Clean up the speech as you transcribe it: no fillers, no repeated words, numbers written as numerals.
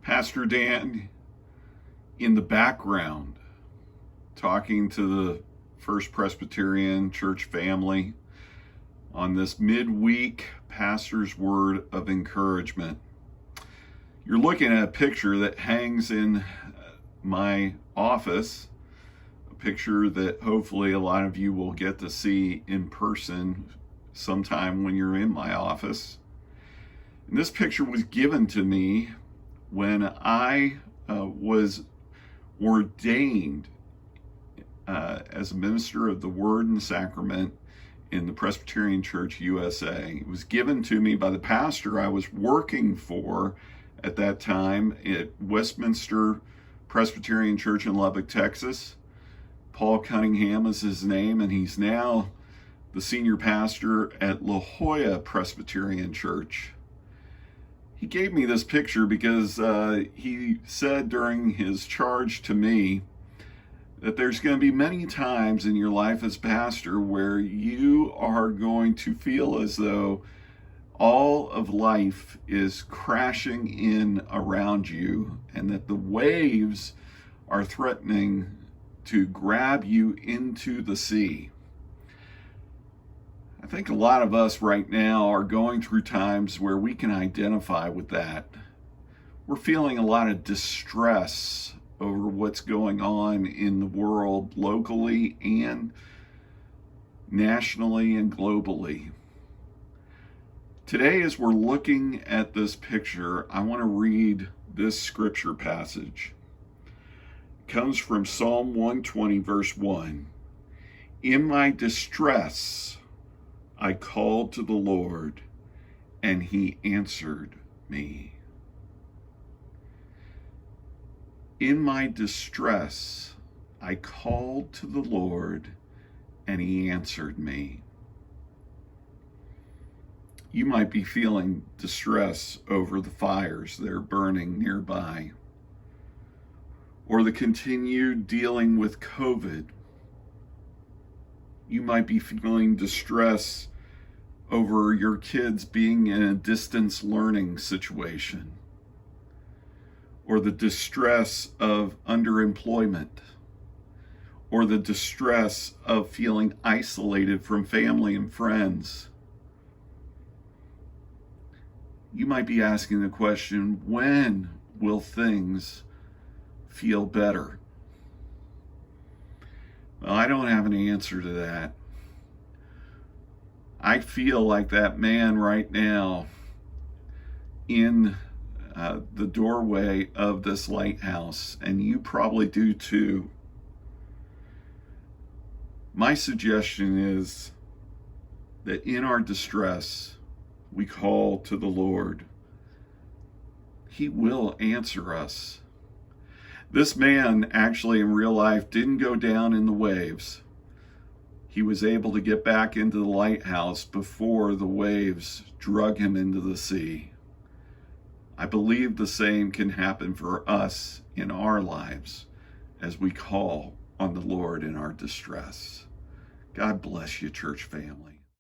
Pastor Dan in the background talking to the First Presbyterian Church family on this midweek pastor's word of encouragement. You're looking at a picture that hangs in my office, a picture that hopefully a lot of you will get to see in person sometime when you're in my office. And this picture was given to me when I was ordained as a minister of the Word and Sacrament in the Presbyterian Church USA. It was given to me by the pastor I was working for at that time at Westminster Presbyterian Church in Lubbock, Texas. Paul Cunningham is his name, and he's now the senior pastor at La Jolla Presbyterian Church. He gave me this picture because he said during his charge to me that there's going to be many times in your life as pastor where you are going to feel as though all of life is crashing in around you and that the waves are threatening to grab you into the sea. I think a lot of us right now are going through times where we can identify with that. We're feeling a lot of distress over what's going on in the world locally and nationally and globally. Today, as we're looking at this picture, I want to read this scripture passage. It comes from Psalm 120, verse 1. In my distress, I called to the Lord, and he answered me. In my distress, I called to the Lord, and he answered me. You might be feeling distress over the fires that are burning nearby, or the continued dealing with COVID. You might be feeling distress over your kids being in a distance learning situation, or the distress of underemployment, or the distress of feeling isolated from family and friends. You might be asking the question, when will things feel better? Well, I don't have an answer to that. I feel like that man right now in the doorway of this lighthouse, and you probably do too. My suggestion is that in our distress, we call to the Lord. He will answer us. This man actually in real life didn't go down in the waves. He was able to get back into the lighthouse before the waves drug him into the sea. I believe the same can happen for us in our lives as we call on the Lord in our distress. God bless you, church family.